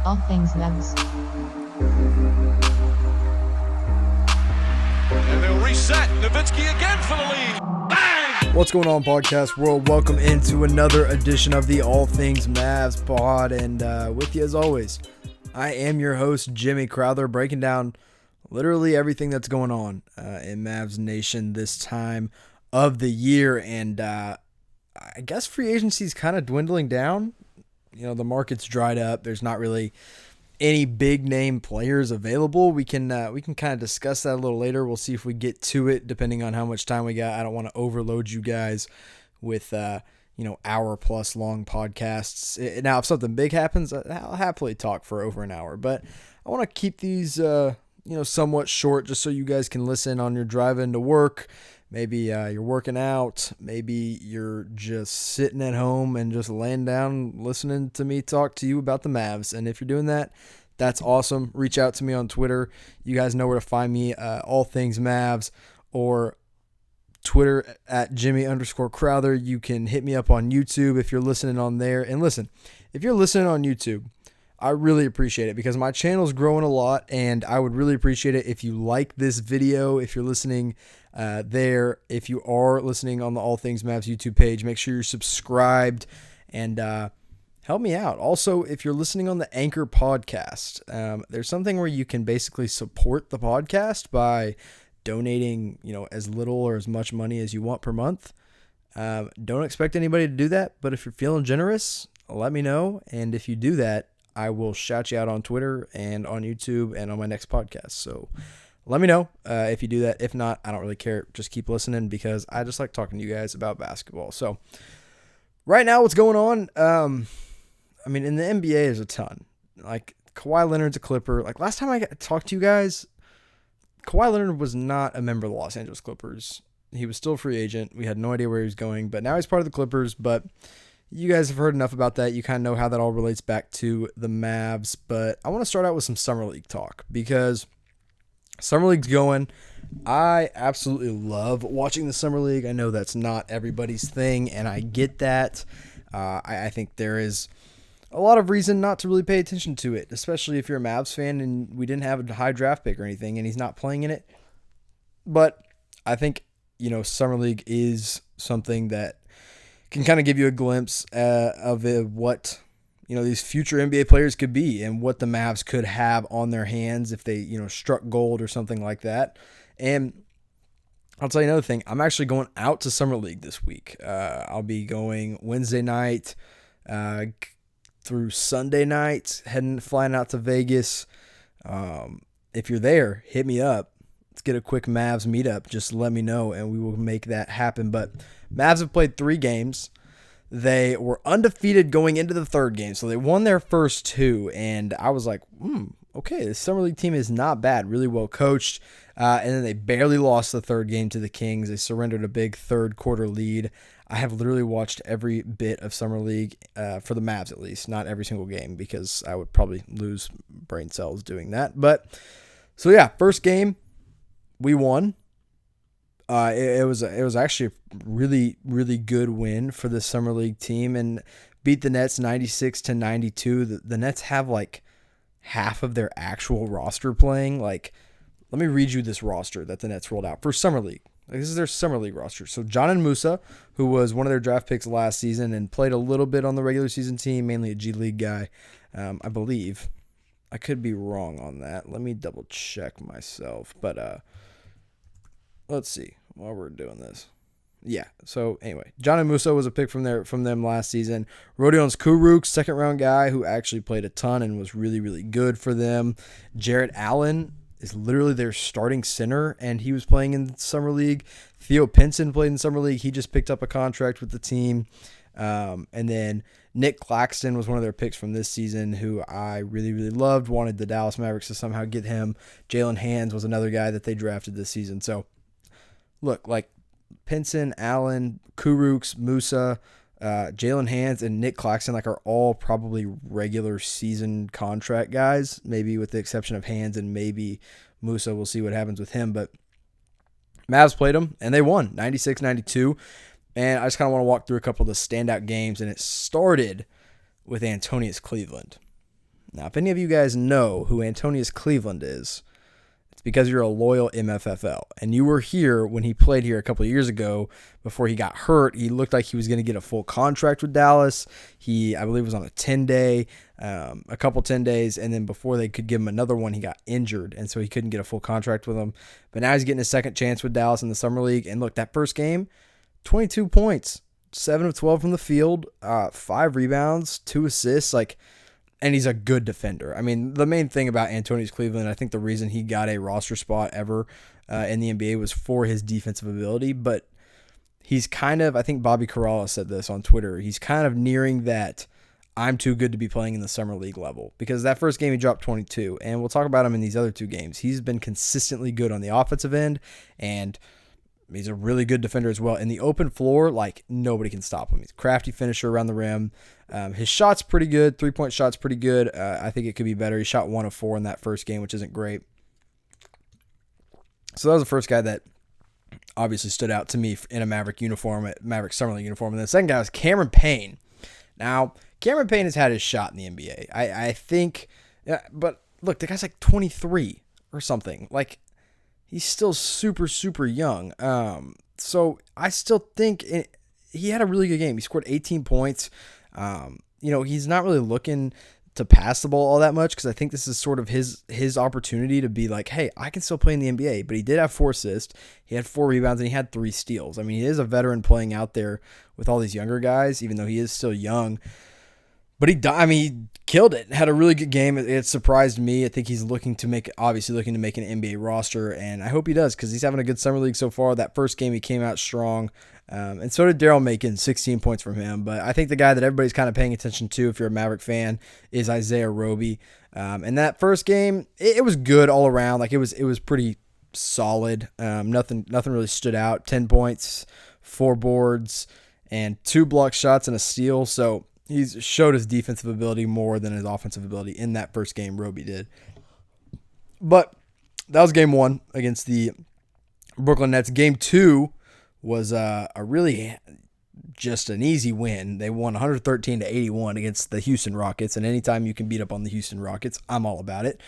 All Things Mavs. And they'll reset. Nowitzki again for the lead. Bang! What's going on, podcast world? Welcome into another edition of the All Things Mavs pod, and with you as always, I am your host, Jimmy Crowther, breaking down literally everything that's going on in Mavs Nation this time of the year. And I guess free agency is kind of dwindling down. You know, the market's dried up. There's not really any big name players available. We can kind of discuss that a little later. We'll see if we get to it depending on how much time we got. I don't want to overload you guys with hour plus long podcasts. Now, if something big happens, I'll happily talk for over an hour. But I want to keep these somewhat short, just so you guys can listen on your drive into work. Maybe you're working out. Maybe you're just sitting at home and just laying down listening to me talk to you about the Mavs. And if you're doing that, that's awesome. Reach out to me on Twitter. You guys know where to find me, All Things Mavs, or Twitter at Jimmy_Crowther. You can hit me up on YouTube if you're listening on there. And listen, if you're listening on YouTube, I really appreciate it because my channel's growing a lot, and I would really appreciate it if you like this video. If you're listening there, if you are listening on the All Things Mavs YouTube page, make sure you're subscribed and help me out. Also, if you're listening on the Anchor podcast, there's something where you can basically support the podcast by donating, as little or as much money as you want per month. Don't expect anybody to do that, but if you're feeling generous, let me know. And if you do that, I will shout you out on Twitter and on YouTube and on my next podcast. So let me know if you do that. If not, I don't really care. Just keep listening because I just like talking to you guys about basketball. So right now, what's going on? In the NBA, there's a ton. Like, Kawhi Leonard's a Clipper. Like, last time I talked to you guys, Kawhi Leonard was not a member of the Los Angeles Clippers. He was still a free agent. We had no idea where he was going, but now he's part of the Clippers. But you guys have heard enough about that. You kind of know how that all relates back to the Mavs. But I want to start out with some Summer League talk because Summer League's going. I absolutely love watching the Summer League. I know that's not everybody's thing, and I get that. I think there is a lot of reason not to really pay attention to it, especially if you're a Mavs fan and we didn't have a high draft pick or anything, and he's not playing in it. But I think, Summer League is something that can kind of give you a glimpse of what these future NBA players could be and what the Mavs could have on their hands if they struck gold or something like that. And I'll tell you another thing. I'm actually going out to Summer League this week. I'll be going Wednesday night through Sunday night, flying out to Vegas. If you're there, hit me up. Let's get a quick Mavs meetup. Just let me know, and we will make that happen. But Mavs have played 3 games. They were undefeated going into the 3rd game, so they won their first 2. And I was like, okay, this Summer League team is not bad, really well coached. And then they barely lost the 3rd game to the Kings. They surrendered a big 3rd quarter lead. I have literally watched every bit of Summer League for the Mavs, at least, not every single game, because I would probably lose brain cells doing that. But so yeah, first game, we won. It was actually a really, really good win for the Summer League team and beat the Nets 96-92. The Nets have like half of their actual roster playing. Like, let me read you this roster that the Nets rolled out for Summer League. Like, this is their Summer League roster. So John Musa, who was one of their draft picks last season and played a little bit on the regular season team, mainly a G League guy, I believe. I could be wrong on that. Let me double check myself. But let's see while we're doing this. Yeah. So anyway, John Musa was a pick from them last season. Rodion Kurucs, 2nd round guy who actually played a ton and was really, really good for them. Jarrett Allen is literally their starting center, and he was playing in the Summer League. Theo Pinson played in Summer League. He just picked up a contract with the team. And then Nick Claxton was one of their picks from this season who I really, really loved. Wanted the Dallas Mavericks to somehow get him. Jalen Hands was another guy that they drafted this season. So, look, like Pinson, Allen, Kurucs, Musa, Jalen Hands, and Nick Claxton are all probably regular season contract guys, maybe with the exception of Hands and maybe Musa. We'll see what happens with him. But Mavs played them, and they won 96-92. And I just kind of want to walk through a couple of the standout games, and it started with Antonius Cleveland. Now, if any of you guys know who Antonius Cleveland is, it's because you're a loyal MFFL. And you were here when he played here a couple of years ago before he got hurt. He looked like he was going to get a full contract with Dallas. He, I believe, was on a 10-day, a couple 10 days. And then before they could give him another one, he got injured. And so he couldn't get a full contract with them. But now he's getting a second chance with Dallas in the Summer League. And look, that first game, 22 points, 7 of 12 from the field, 5 rebounds, 2 assists. And he's a good defender. I mean, the main thing about Antonius Cleveland, I think the reason he got a roster spot ever in the NBA was for his defensive ability. But he's kind of, I think Bobby Carralla said this on Twitter, he's kind of nearing that I'm too good to be playing in the Summer League level. Because that first game he dropped 22. And we'll talk about him in these other 2 games. He's been consistently good on the offensive end. And he's a really good defender as well. In the open floor, nobody can stop him. He's a crafty finisher around the rim. His shot's pretty good. 3-point shot's pretty good. I think it could be better. He shot 1 of 4 in that first game, which isn't great. So that was the first guy that obviously stood out to me in a Maverick uniform, Maverick Summer League uniform. And the second guy was Cameron Payne. Now, Cameron Payne has had his shot in the NBA. I think, but look, the guy's 23 or something. He's still super, super young. So I still think he had a really good game. He scored 18 points. He's not really looking to pass the ball all that much because I think this is sort of his opportunity to be hey, I can still play in the NBA. But he did have 4 assists. He had 4 rebounds, and he had 3 steals. I mean, he is a veteran playing out there with all these younger guys, even though he is still young. But he killed it. Had a really good game. It surprised me. I think he's looking to make an NBA roster, and I hope he does because he's having a good summer league so far. That first game he came out strong, and so did Daryl Macon, 16 points from him. But I think the guy that everybody's kind of paying attention to, if you're a Maverick fan, is Isaiah Roby. And that first game, it was good all around. It was pretty solid. Nothing really stood out. 10 points, 4 boards, and 2 block shots and a steal. So he's showed his defensive ability more than his offensive ability in that first game. Roby did. But that was game 1 against the Brooklyn Nets. Game 2 was a really just an easy win. They won 113-81 against the Houston Rockets. And anytime you can beat up on the Houston Rockets, I'm all about it.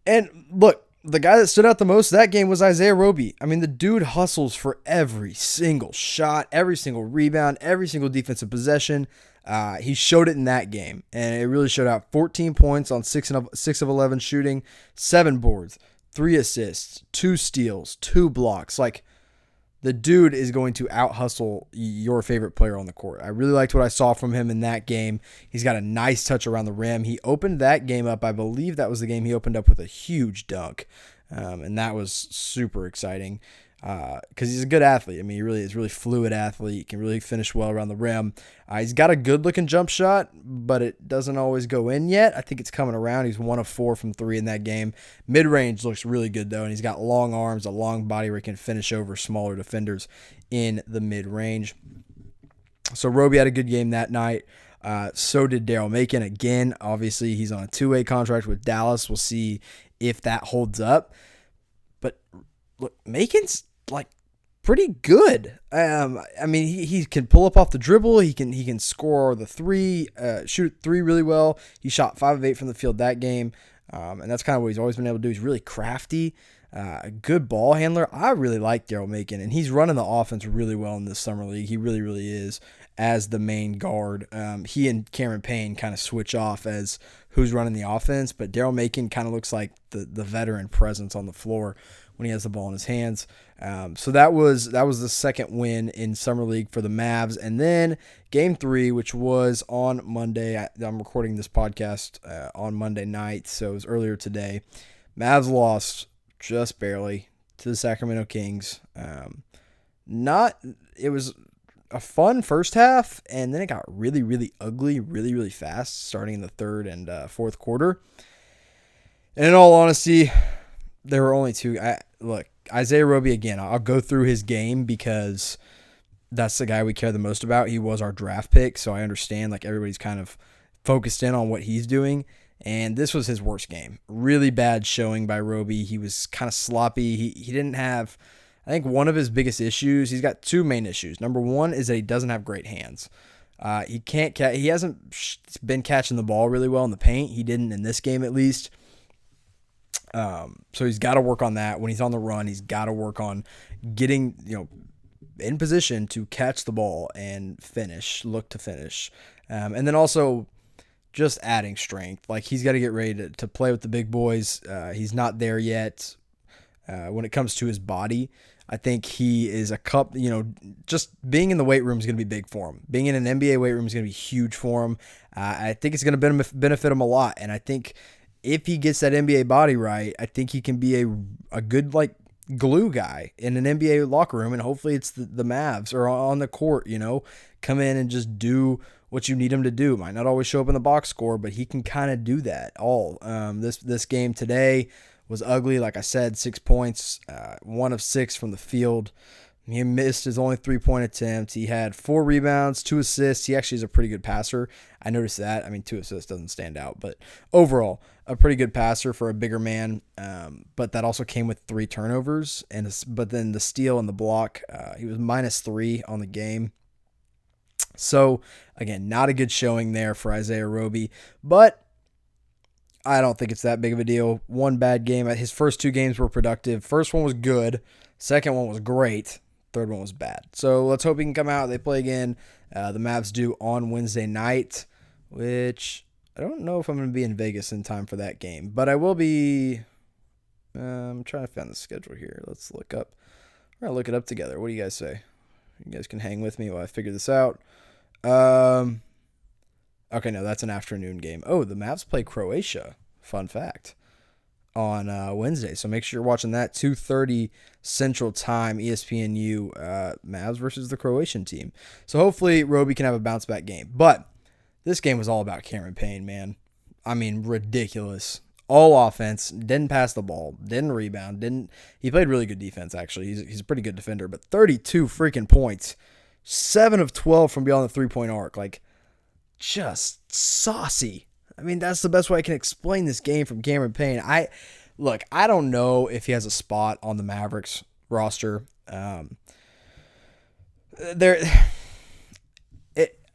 And look, the guy that stood out the most that game was Isaiah Roby. I mean, the dude hustles for every single shot, every single rebound, every single defensive possession. He showed it in that game, and it really showed out. 14 points on 6 of 11 shooting, 7 boards, 3 assists, 2 steals, 2 blocks. The dude is going to out-hustle your favorite player on the court. I really liked what I saw from him in that game. He's got a nice touch around the rim. He opened that game up. I believe that was the game he opened up with a huge dunk, and that was super exciting. Because he's a good athlete. I mean, he really is a really fluid athlete. He can really finish well around the rim. He's got a good-looking jump shot, but it doesn't always go in yet. I think it's coming around. He's 1 of 4 from 3 in that game. Mid-range looks really good, though, and he's got long arms, a long body where he can finish over smaller defenders in the mid-range. So Roby had a good game that night. So did Daryl Macon. Again, obviously, he's on a 2-way contract with Dallas. We'll see if that holds up. But look, Macon's pretty good. I mean, he can pull up off the dribble. He can score the 3, shoot 3 really well. He shot 5 of 8 from the field that game, and that's kind of what he's always been able to do. He's really crafty, a good ball handler. I really like Daryl Macon, and he's running the offense really well in this summer league. He really, really is as the main guard. He and Cameron Payne kind of switch off as who's running the offense, but Daryl Macon kind of looks like the veteran presence on the floor when he has the ball in his hands. So that was the second win in Summer League for the Mavs. And then Game 3, which was on Monday. I'm recording this podcast on Monday night, so it was earlier today. Mavs lost just barely to the Sacramento Kings. It was a fun first half, and then it got really, really ugly, really, really fast, starting in the third and fourth quarter. And in all honesty, there were only 2. Look, Isaiah Roby, again, I'll go through his game because that's the guy we care the most about. He was our draft pick, so I understand everybody's kind of focused in on what he's doing. And this was his worst game. Really bad showing by Roby. He was kind of sloppy. He didn't have, I think one of his biggest issues, he's got 2 main issues. Number 1 is that he doesn't have great hands. He can't he hasn't been catching the ball really well in the paint. He didn't in this game at least. So he's got to work on that. When he's on the run, he's got to work on getting, in position to catch the ball and look to finish. And then also just adding strength. Like, he's got to get ready to play with the big boys. He's not there yet when it comes to his body. I think he is just being in the weight room is going to be big for him. Being in an NBA weight room is going to be huge for him. I think it's going to benefit him a lot. And I think if he gets that NBA body right, I think he can be a good, glue guy in an NBA locker room, and hopefully it's the Mavs or on the court, come in and just do what you need him to do. Might not always show up in the box score, but he can kind of do that all. This game today was ugly. Like I said, 6 points, 1 of 6 from the field. He missed his only 3-point attempt. He had 4 rebounds, 2 assists. He actually is a pretty good passer. I noticed that. 2 assists doesn't stand out, but overall, a pretty good passer for a bigger man. But that also came with 3 turnovers. But then the steal and the block, he was -3 on the game. So, again, not a good showing there for Isaiah Roby. But I don't think it's that big of a deal. One bad game. His first 2 games were productive. First one was good. Second one was great. Third one was bad. So let's hope he can come out. They play again. The Mavs do on Wednesday night, which I don't know if I'm going to be in Vegas in time for that game. But I will be. I'm trying to find the schedule here. Let's look up. We're going to look it up together. What do you guys say? You guys can hang with me while I figure this out. Okay, no, that's an afternoon game. Oh, the Mavs play Croatia. Fun fact. On Wednesday. So make sure you're watching that. 2:30 Central Time, ESPNU, Mavs versus the Croatian team. So hopefully Roby can have a bounce back game. But this game was all about Cameron Payne, man. Ridiculous. All offense, didn't pass the ball, didn't rebound, he played really good defense, actually. He's a pretty good defender, but 32 freaking points. 7 of 12 from beyond the 3-point arc. Just saucy. That's the best way I can explain this game from Cameron Payne. I don't know if he has a spot on the Mavericks roster.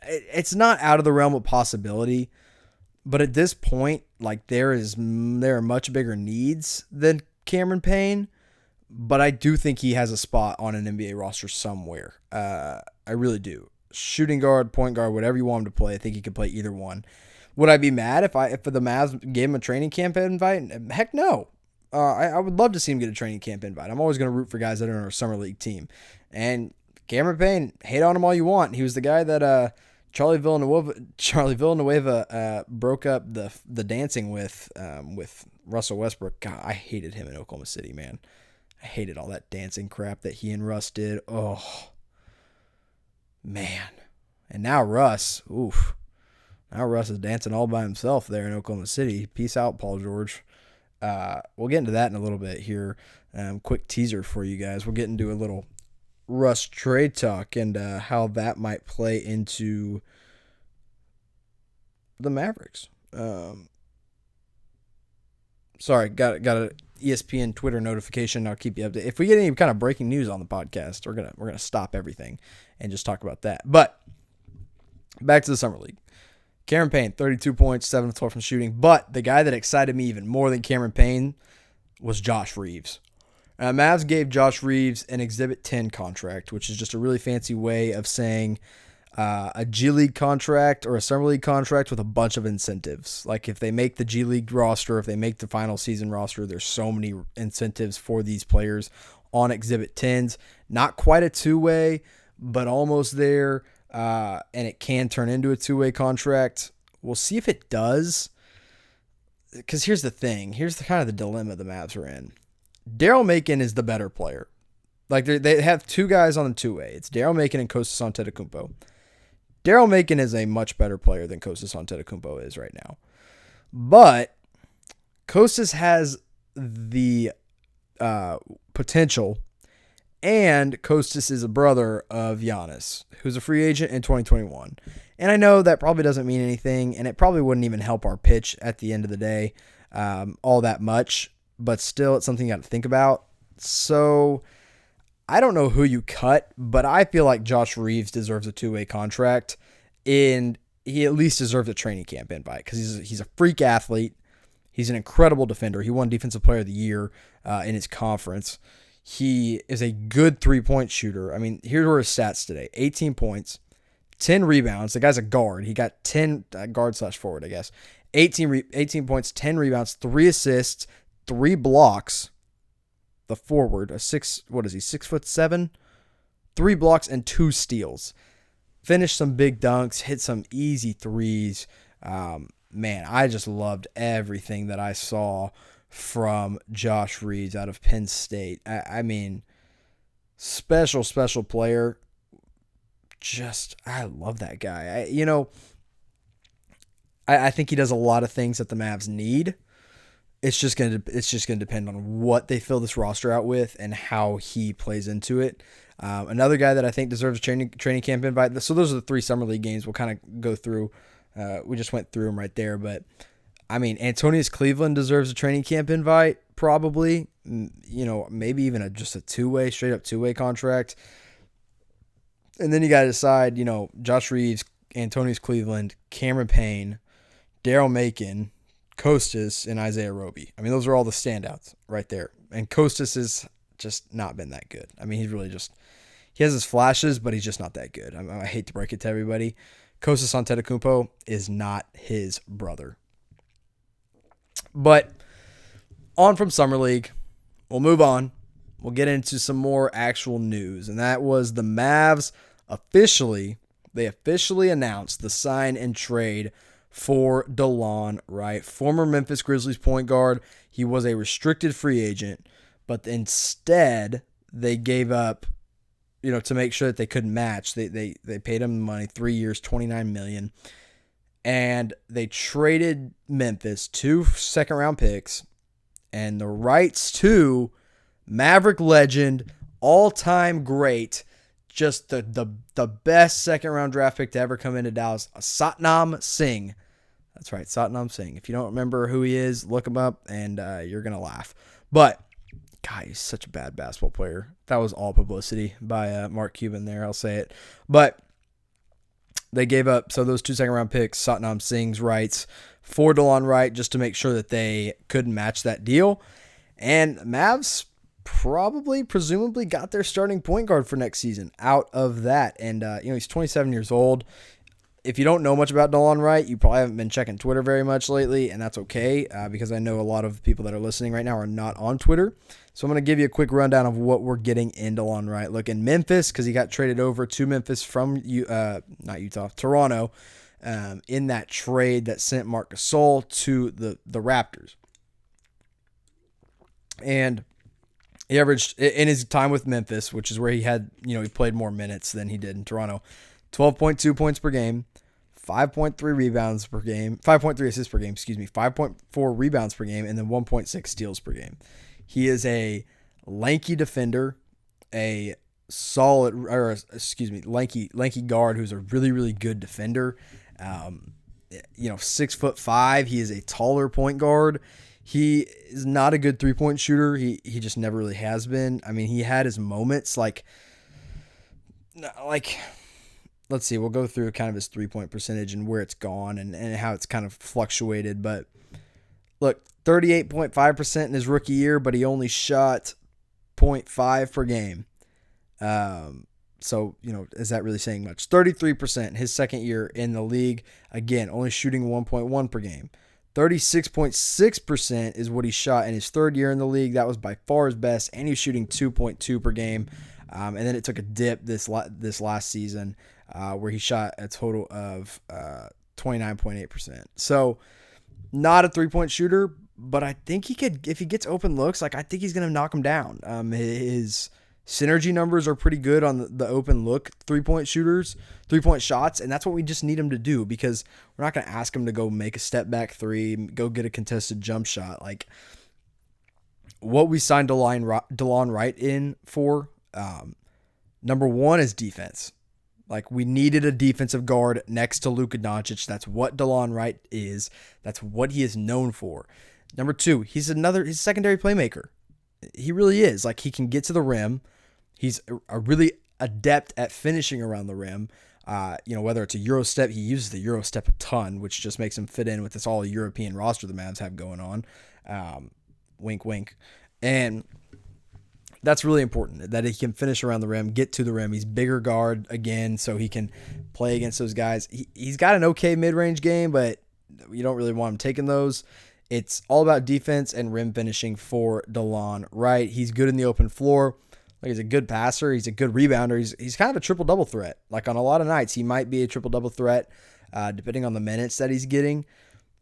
It's not out of the realm of possibility, but at this point, there are much bigger needs than Cameron Payne. But I do think he has a spot on an NBA roster somewhere. I really do. Shooting guard, point guard, whatever you want him to play. I think he could play either one. Would I be mad if the Mavs gave him a training camp invite? Heck no. I would love to see him get a training camp invite. I'm always going to root for guys that are on our Summer League team. And Cameron Payne, hate on him all you want. He was the guy that Charlie Villanueva broke up the dancing with Russell Westbrook. God, I hated him in Oklahoma City, man. I hated all that dancing crap that he and Russ did. Oh, man. And now Russ, oof. Now Russ is dancing all by himself there in Oklahoma City. Peace out, Paul George. We'll get into that in a little bit here. Quick teaser for you guys. We'll get into a little Russ trade talk and how that might play into the Mavericks. Sorry, got a ESPN Twitter notification. I'll keep you updated. If we get any kind of breaking news on the podcast, we're gonna stop everything and just talk about that. But back to the Summer League. Cameron Payne, 32 points, 7 of 12 from shooting. But the guy that excited me even more than Cameron Payne was Josh Reeves. Mavs gave Josh Reeves an Exhibit 10 contract, which is just a really fancy way of saying a G League contract or a Summer League contract with a bunch of incentives. Like if they make the G League roster, if they make the final season roster, there's so many incentives for these players on Exhibit 10s. Not quite a two-way, but almost there. And it can turn into a two-way contract. We'll see if it does. Because here's the thing. Here's the kind of the dilemma the Mavs are in. Daryl Macon is the better player. They have 2 guys on the two-way. It's Daryl Macon and Kostas Antetokounmpo. Daryl Macon is a much better player than Kostas Antetokounmpo is right now. But Kostas has the potential, and Kostas is a brother of Giannis, who's a free agent in 2021. And I know that probably doesn't mean anything, and it probably wouldn't even help our pitch at the end of the day all that much, but still it's something you got to think about. So I don't know who you cut, but I feel like Josh Reeves deserves a two-way contract. and he at least deserves a training camp invite because he's a freak athlete. He's an incredible defender. He won Defensive Player of the Year in his conference. He is a good three-point shooter. I mean, here are his stats today. 18 points, 10 rebounds. The guy's a guard. He got 10 guard/forward, I guess. 18 points, 10 rebounds, 3 assists, 3 blocks. The forward, 6'7"? 3 blocks and 2 steals. Finished some big dunks, hit some easy threes. Man, I just loved everything that I saw from Josh Reeves out of Penn State. I mean, special player. I love that guy. I think he does a lot of things that the Mavs need. It's just gonna depend on what they fill this roster out with and how he plays into it. Another guy that I think deserves a training camp invite. So those are the 3 Summer League games we'll kind of go through. We just went through them right there, but I mean, Antonius Cleveland deserves a training camp invite, probably. Maybe even just a straight up two-way contract. And then you got to decide, Josh Reeves, Antonius Cleveland, Cameron Payne, Daryl Macon, Kostas, and Isaiah Roby. I mean, those are all the standouts right there. And Kostas has just not been that good. I mean, he has his flashes, but he's just not that good. I hate to break it to everybody. Kostas Antetokounmpo is not his brother. But on from Summer League, we'll move on. We'll get into some more actual news, and that was the Mavs officially announced the sign and trade for Delon Wright, former Memphis Grizzlies point guard. He was a restricted free agent, but instead they gave up, to make sure that they couldn't match. They paid him money, 3 years, $29 million, and they traded Memphis 2 second-round picks and the rights to Maverick legend, all-time great, just the best second-round draft pick to ever come into Dallas, Satnam Singh. That's right, Satnam Singh. If you don't remember who he is, look him up, and you're going to laugh. But, God, he's such a bad basketball player. That was all publicity by Mark Cuban there, I'll say it. But they gave up, so those 2 second-round picks, Satnam Singh's rights for Delon Wright, just to make sure that they couldn't match that deal. And Mavs presumably got their starting point guard for next season out of that. And, he's 27 years old. If you don't know much about Delon Wright, you probably haven't been checking Twitter very much lately, and that's okay because I know a lot of people that are listening right now are not on Twitter. So I'm going to give you a quick rundown of what we're getting in Delon Wright. Look, in Memphis, because he got traded over to Memphis from Toronto, in that trade that sent Marc Gasol to the Raptors. And he averaged, in his time with Memphis, which is where he had, he played more minutes than he did in Toronto, 12.2 points per game, 5.3 rebounds per game, 5.3 assists per game, 5.4 rebounds per game, and then 1.6 steals per game. He is a lanky defender, lanky guard who's a really, really good defender. 6'5". He is a taller point guard. He is not a good 3-point shooter. He just never really has been. I mean, he had his moments like let's see, we'll go through kind of his 3-point percentage and where it's gone and how it's kind of fluctuated. But look, 38.5% in his rookie year, but he only shot 0.5 per game. So, is that really saying much? 33% his second year in the league. Again, only shooting 1.1 per game. 36.6% is what he shot in his third year in the league. That was by far his best, and he was shooting 2.2 per game. And then it took a dip this last season where he shot a total of 29.8%. So not a 3-point shooter, but I think he could, if he gets open looks, I think he's going to knock him down. His synergy numbers are pretty good on the open look 3-point shots, and that's what we just need him to do because we're not going to ask him to go make a step back 3, go get a contested jump shot. What we signed Delon Wright in for, number one is defense. We needed a defensive guard next to Luka Doncic. That's what Delon Wright is. That's what he is known for. Number two, he's a secondary playmaker. He really is. He can get to the rim. He's a really adept at finishing around the rim. Whether it's a Euro step, he uses the Euro step a ton, which just makes him fit in with this all European roster the Mavs have going on. Wink, wink. And that's really important, that he can finish around the rim, get to the rim. He's bigger guard again, so he can play against those guys. He's got an okay mid-range game, but you don't really want him taking those. It's all about defense and rim finishing for Delon Wright. He's good in the open floor. He's a good passer. He's a good rebounder. He's kind of a triple-double threat. Like on a lot of nights, he might be a triple-double threat, depending on the minutes that he's getting.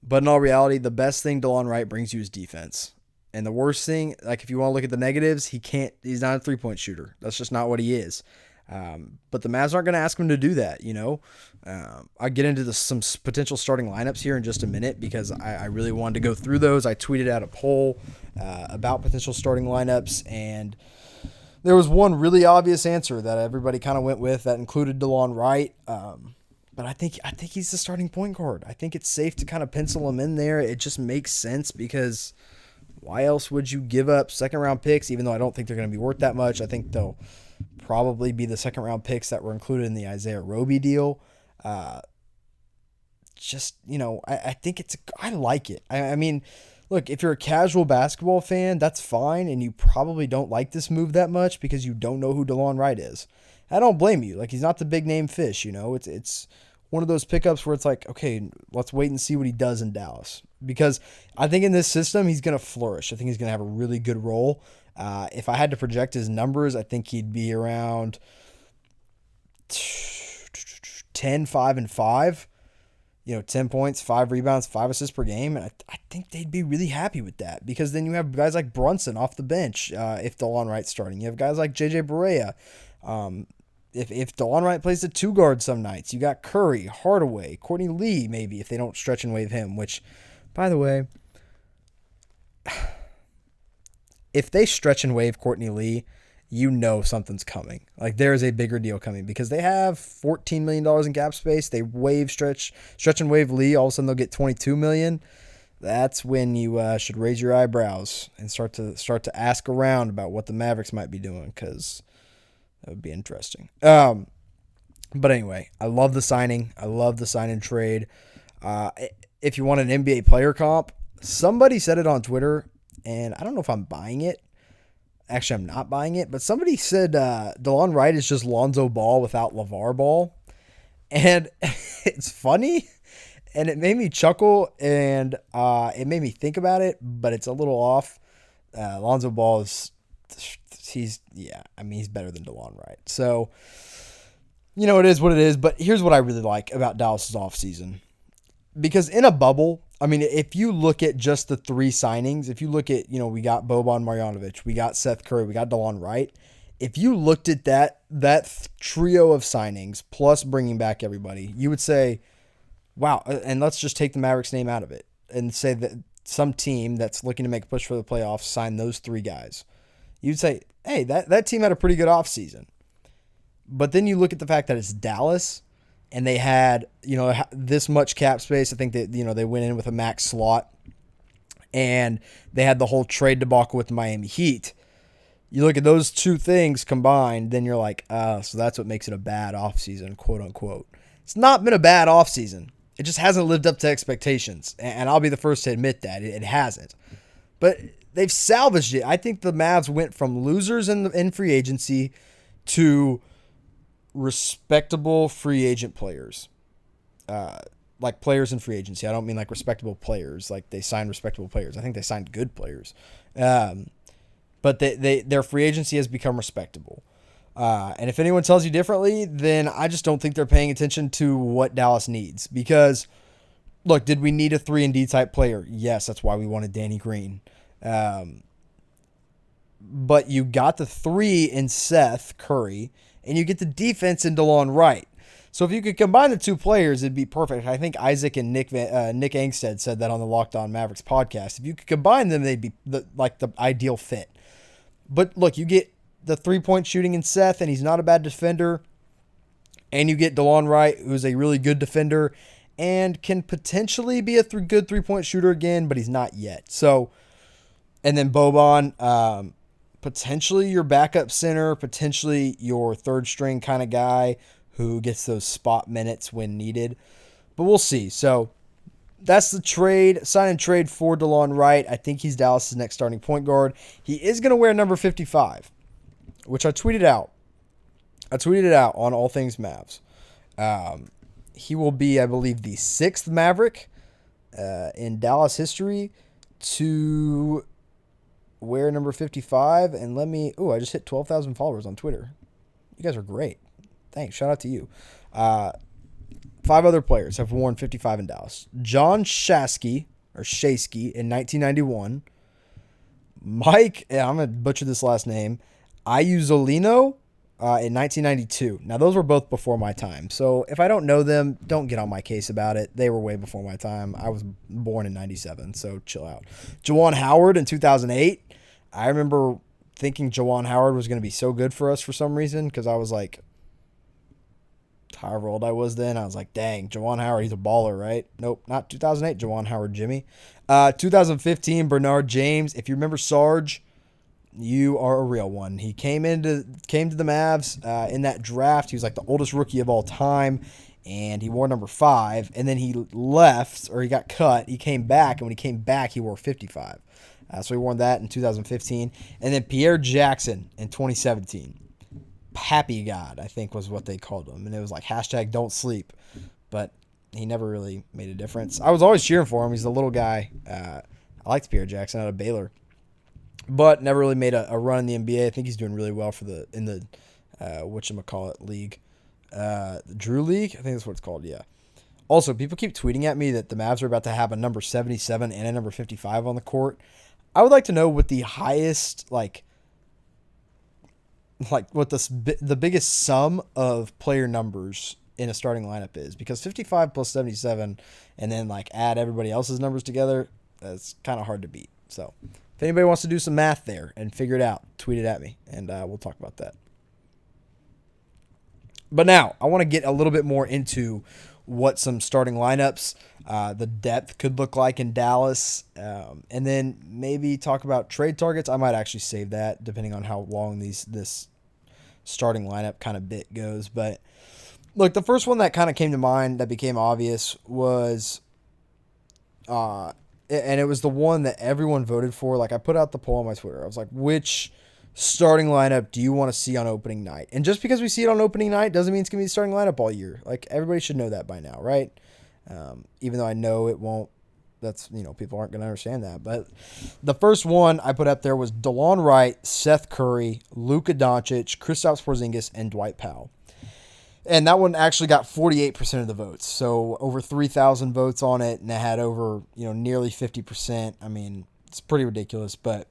But in all reality, the best thing Delon Wright brings you is defense. And the worst thing, like if you want to look at the negatives, he's not a three-point shooter. That's just not what he is. But the Mavs aren't going to ask him to do that, I'll get into some potential starting lineups here in just a minute because I really wanted to go through those. I tweeted out a poll about potential starting lineups, and there was one really obvious answer that everybody kind of went with that included Delon Wright. But I think he's the starting point guard. I think it's safe to kind of pencil him in there. It just makes sense because why else would you give up second-round picks, even though I don't think they're going to be worth that much? I think they'll probably be the second-round picks that were included in the Isaiah Roby deal. I think I like it. I mean, look, if you're a casual basketball fan, that's fine, and you probably don't like this move that much because you don't know who Delon Wright is. I don't blame you. Like, he's not the big-name fish, It's one of those pickups where it's like, okay, let's wait and see what he does in Dallas. Because I think in this system, he's going to flourish. I think he's going to have a really good role. If I had to project his numbers, I think he'd be around 10, 5, and 5. 10 points, 5 rebounds, 5 assists per game. And I think they'd be really happy with that because then you have guys like Brunson off the bench if Delon Wright's starting. You have guys like J.J. Barea. If Delon Wright plays the 2 guard some nights, you got Curry, Hardaway, Courtney Lee maybe if they don't stretch and wave him, which, by the way, if they stretch and wave Courtney Lee, something's coming. Like there is a bigger deal coming because they have $14 million in cap space. They stretch and wave Lee. All of a sudden they'll get $22 million. That's when you should raise your eyebrows and start to ask around about what the Mavericks might be doing because that would be interesting. But anyway, I love the signing. I love the sign and trade. If you want an NBA player comp, somebody said it on Twitter, and I don't know if I'm buying it. Actually, I'm not buying it, but somebody said Delon Wright is just Lonzo Ball without LeVar Ball. And it's funny, and it made me chuckle, and it made me think about it, but it's a little off. Lonzo Ball he's better than Delon Wright. So, it is what it is, but here's what I really like about Dallas's offseason. Because in a bubble, if you look at just the 3 signings, if you look at, we got Boban Marjanovic, we got Seth Curry, we got Delon Wright. If you looked at that trio of signings plus bringing back everybody, you would say, wow, and let's just take the Mavericks name out of it and say that some team that's looking to make a push for the playoffs signed those 3 guys. You'd say, hey, that team had a pretty good offseason. But then you look at the fact that it's Dallas, and they had, this much cap space. I think that, they went in with a max slot, and they had the whole trade debacle with the Miami Heat. You look at those 2 things combined, then you're like, so that's what makes it a bad offseason, quote unquote. It's not been a bad offseason. It just hasn't lived up to expectations, and I'll be the first to admit that. It hasn't. But they've salvaged it. I think the Mavs went from losers in free agency to respectable free agent players. Like players in free agency. I don't mean like respectable players. Like they signed respectable players. I think they signed good players. But their free agency has become respectable. And if anyone tells you differently, then I just don't think they're paying attention to what Dallas needs. Because, look, did we need a 3-and-D type player? Yes, that's why we wanted Danny Green. But you got the 3 in Seth Curry, and you get the defense in Delon Wright. So if you could combine the 2 players, it'd be perfect. I think Isaac and Nick Angstead said that on the Locked On Mavericks podcast. If you could combine them, they'd be the ideal fit. But look, you get the 3-point shooting in Seth, and he's not a bad defender. And you get Delon Wright, who's a really good defender and can potentially be a good 3-point shooter again, but he's not yet. So, and then Boban, potentially your backup center, potentially your third string kind of guy who gets those spot minutes when needed. But we'll see. So that's the trade, sign and trade for Delon Wright. I think he's Dallas' next starting point guard. He is going to wear number 55, which I tweeted out. I tweeted it out on All Things Mavs. He will be, I believe, the 6th Maverick in Dallas history to wear number 55. And I just hit 12,000 followers on Twitter. You guys are great. Thanks. Shout out to you. 5 other players have worn 55 in Dallas. John Shasky in 1991. Mike, I'm going to butcher this last name, Iuzzolino in 1992. Now, those were both before my time. So if I don't know them, don't get on my case about it. They were way before my time. I was born in 97, so chill out. Juwan Howard in 2008. I remember thinking Juwan Howard was going to be so good for us for some reason because I was like, however old I was then, I was like, dang, Juwan Howard, he's a baller, right? Nope, not 2008, Juwan Howard Jimmy. 2015, Bernard James. If you remember Sarge, you are a real one. He came to the Mavs in that draft. He was like the oldest rookie of all time, and he wore number 5. And then he left, or he got cut. He came back, and when he came back, he wore 55. So he wore that in 2015. And then Pierre Jackson in 2017. Happy God, I think was what they called him. And it was like #Don'tSleep. But he never really made a difference. I was always cheering for him. He's the little guy. I liked Pierre Jackson out of Baylor. But never really made a run in the NBA. I think he's doing really well in the whatchamacallit league. The Drew League? I think that's what it's called, yeah. Also, people keep tweeting at me that the Mavs are about to have a number 77 and a number 55 on the court. I would like to know what the highest, what the biggest sum of player numbers in a starting lineup is. Because 55 plus 77 and then, add everybody else's numbers together, that's kind of hard to beat. So if anybody wants to do some math there and figure it out, tweet it at me, and we'll talk about that. But now, I want to get a little bit more into what some starting lineups, the depth could look like in Dallas, and then maybe talk about trade targets. I might actually save that, depending on how long this starting lineup kind of bit goes. But, look, the first one that kind of came to mind that became obvious was and it was the one that everyone voted for. I put out the poll on my Twitter. I was like, which starting lineup do you want to see on opening night? And just because we see it on opening night doesn't mean it's going to be the starting lineup all year. Everybody should know that by now, right? Even though I know it won't. That's, people aren't going to understand that. But the first one I put up there was Delon Wright, Seth Curry, Luka Doncic, Kristaps Porzingis, and Dwight Powell. And that one actually got 48% of the votes. So over 3,000 votes on it, and it had over, nearly 50%. I mean, it's pretty ridiculous, but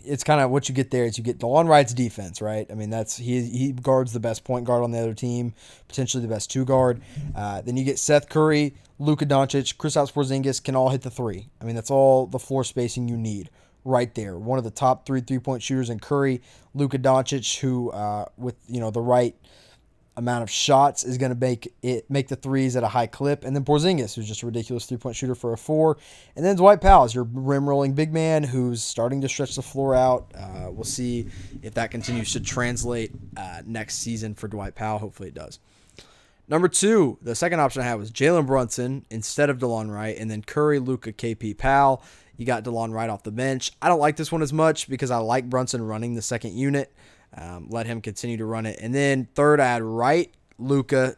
it's kind of what you get there is you get Delon Wright's defense, right? I mean, he guards the best point guard on the other team, potentially the best 2 guard. Then you get Seth Curry, Luka Doncic, Kristaps Porzingis can all hit the 3. I mean, that's all the floor spacing you need right there. One of the top 3 3-point shooters in Curry, Luka Doncic, who with the right amount of shots is going to make the threes at a high clip. And then Porzingis, who's just a ridiculous 3-point shooter for a 4. And then Dwight Powell is your rim-rolling big man who's starting to stretch the floor out. We'll see if that continues to translate next season for Dwight Powell. Hopefully it does. Number 2, the second option I had was Jalen Brunson instead of Delon Wright, and then Curry, Luka, KP, Powell. You got Delon Wright off the bench. I don't like this one as much because I like Brunson running the second unit. Let him continue to run it. And then third, I had Wright, Luka,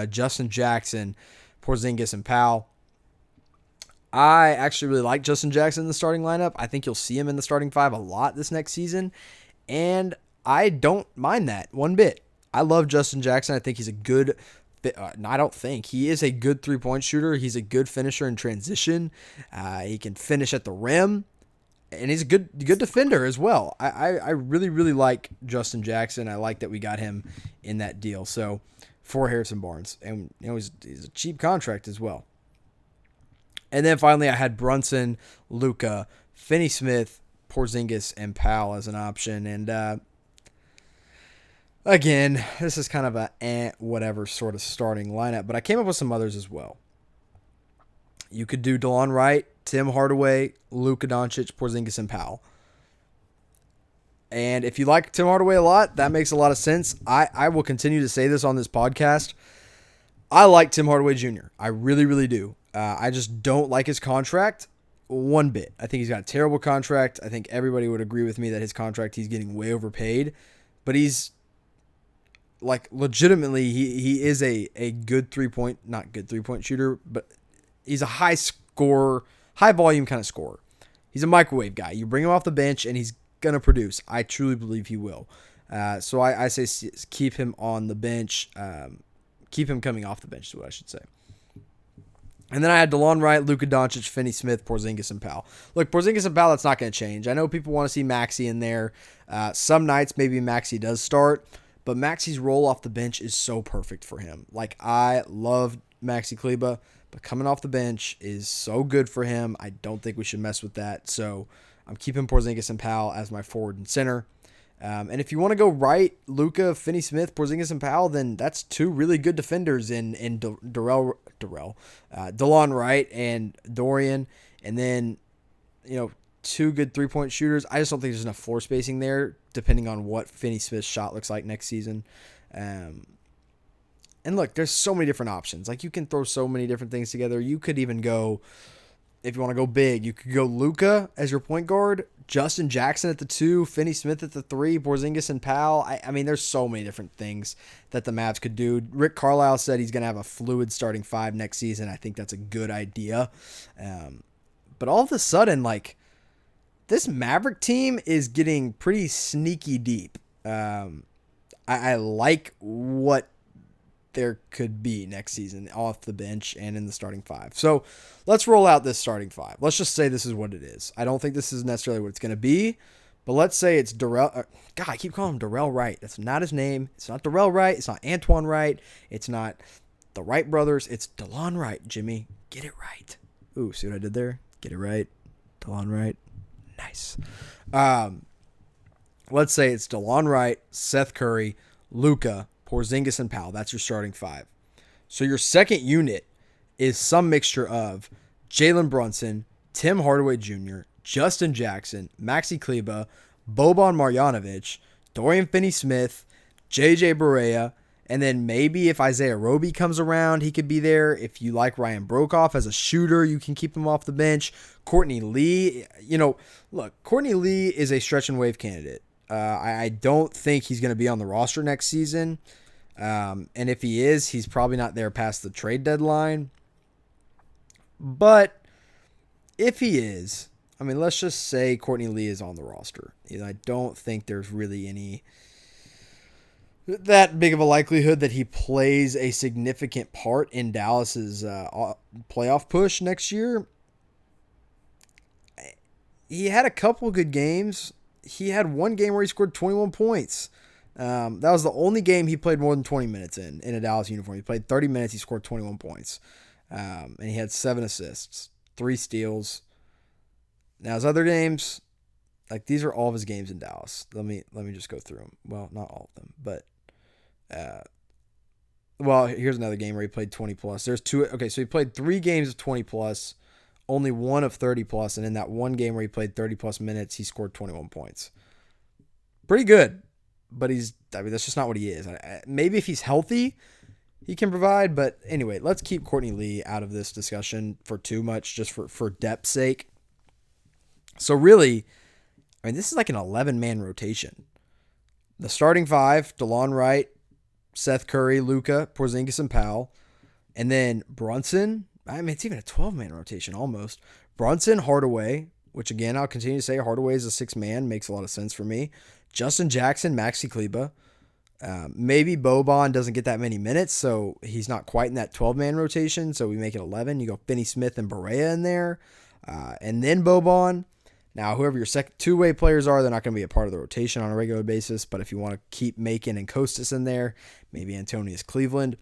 Justin Jackson, Porzingis, and Powell. I actually really like Justin Jackson in the starting lineup. I think you'll see him in the starting 5 a lot this next season. And I don't mind that one bit. I love Justin Jackson. I think he's a good he is a good 3-point shooter. He's a good finisher in transition. He can finish at the rim. And he's a good defender as well. I really, really like Justin Jackson. I like that we got him in that deal. So for Harrison Barnes. And he's a cheap contract as well. And then finally I had Brunson, Luka, Finney-Smith, Porzingis, and Powell as an option. And again, this is kind of a whatever sort of starting lineup. But I came up with some others as well. You could do Delon Wright, Tim Hardaway, Luka Doncic, Porzingis, and Powell. And if you like Tim Hardaway a lot, that makes a lot of sense. I will continue to say this on this podcast. I like Tim Hardaway Jr. I really, really do. I just don't like his contract one bit. I think he's got a terrible contract. I think everybody would agree with me that his contract, he's getting way overpaid. But he's, like, legitimately, he is a good not good three-point shooter, but he's a high scorer, high volume kind of scorer. He's a microwave guy. You bring him off the bench, and he's going to produce. I truly believe he will. So I say keep him on the bench. Keep him coming off the bench is what I should say. And then I had Delon Wright, Luka Doncic, Finney Smith, Porzingis, and Powell. Look, Porzingis and Powell, that's not going to change. I know people want to see Maxey in there. Some nights maybe Maxey does start, but Maxey's role off the bench is so perfect for him. Like, I love Maxey Kleber, but coming off the bench is so good for him. I don't think we should mess with that. So I'm keeping Porzingis and Powell as my forward and center. And if you want to go right, Luka, Finney Smith, Porzingis, and Powell, then that's two really good defenders in Delon Wright and Dorian. And then, two good three-point shooters. I just don't think there's enough floor spacing there, depending on what Finney Smith's shot looks like next season. And look, there's so many different options. Like, you can throw so many different things together. You could even go, if you want to go big, you could go Luka as your point guard, Justin Jackson at the 2, Finney Smith at the 3, Porzingis and Powell. I mean, there's so many different things that the Mavs could do. Rick Carlisle said he's going to have a fluid starting 5 next season. I think that's a good idea. But all of a sudden, like, this Maverick team is getting pretty sneaky deep. I like what there could be next season off the bench and in the starting 5. So let's roll out this starting 5. Let's just say this is what it is. I don't think this is necessarily what it's going to be, but let's say it's God, I keep calling him Darrell Wright. That's not his name. It's not Darrell Wright. It's not Antoine Wright. It's not the Wright brothers. It's Delon Wright, Jimmy. Get it right. Ooh, see what I did there? Get it right. Delon Wright. Nice. Let's say it's Delon Wright, Seth Curry, Luka, Porzingis, and Powell. That's your starting 5. So your second unit is some mixture of Jalen Brunson, Tim Hardaway Jr., Justin Jackson, Maxey Kleber, Boban Marjanovic, Dorian Finney-Smith, JJ Barea, and then maybe if Isaiah Roby comes around, he could be there. If you like Ryan Broekhoff as a shooter, you can keep him off the bench. Courtney Lee, look, Courtney Lee is a stretch and wave candidate. I don't think he's going to be on the roster next season. And if he is, he's probably not there past the trade deadline. But if he is, I mean, let's just say Courtney Lee is on the roster. I don't think there's really that big of a likelihood that he plays a significant part in Dallas's playoff push next year. He had a couple good games. He had one game where he scored 21 points. That was the only game he played more than 20 minutes in a Dallas uniform. He played 30 minutes. He scored 21 points. And he had 7 assists, 3 steals. Now his other games, like, these are all of his games in Dallas. Let me just go through them. Well, not all of them, but here's another game where he played 20 plus. There's 2. Okay, so he played 3 games of 20 plus, only 1 of 30 plus, and in that one game where he played 30 plus minutes, he scored 21 points. Pretty good. But that's just not what he is. Maybe if he's healthy, he can provide. But anyway, let's keep Courtney Lee out of this discussion for too much, just for depth's sake. So really, I mean, this is like an 11-man rotation. The starting 5, Delon Wright, Seth Curry, Luka, Porzingis, and Powell. And then Brunson, I mean, it's even a 12-man rotation almost. Brunson, Hardaway, which again, I'll continue to say Hardaway is a 6-man, makes a lot of sense for me. Justin Jackson, Maxey Kleber. Maybe Boban doesn't get that many minutes, so he's not quite in that 12-man rotation, so we make it 11. You go Finney Smith and Barea in there, and then Boban. Now, whoever your second two-way players are, they're not going to be a part of the rotation on a regular basis, but if you want to keep Macon and Kostas in there, maybe Antonius Cleveland.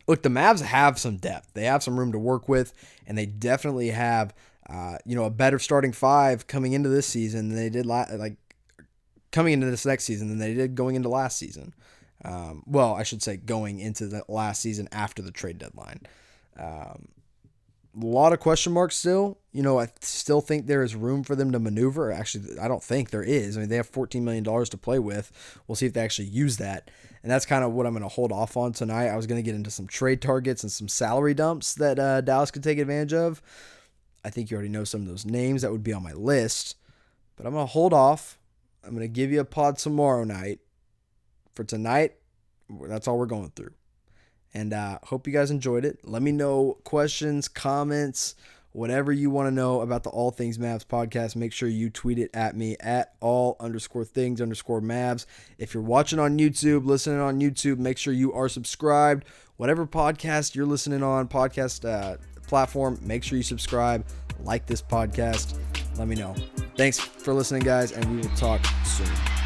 Look, the Mavs have some depth. They have some room to work with, and they definitely have a better starting 5 coming into this season than they did coming into this next season than they did going into last season. I should say going into the last season after the trade deadline. lot of question marks still. I still think there is room for them to maneuver. Actually, I don't think there is. I mean, they have $14 million to play with. We'll see if they actually use that. And that's kind of what I'm going to hold off on tonight. I was going to get into some trade targets and some salary dumps that Dallas could take advantage of. I think you already know some of those names that would be on my list. But I'm going to hold off. I'm going to give you a pod tomorrow night. For tonight, that's all we're going through. And hope you guys enjoyed it. Let me know questions, comments, whatever you want to know about the All Things Mavs podcast. Make sure you tweet it at me at all_things_Mavs. If you're watching on YouTube, listening on YouTube, make sure you are subscribed. Whatever podcast you're listening on, podcast platform, make sure you subscribe. Like this podcast. Let me know. Thanks for listening, guys, and we will talk soon.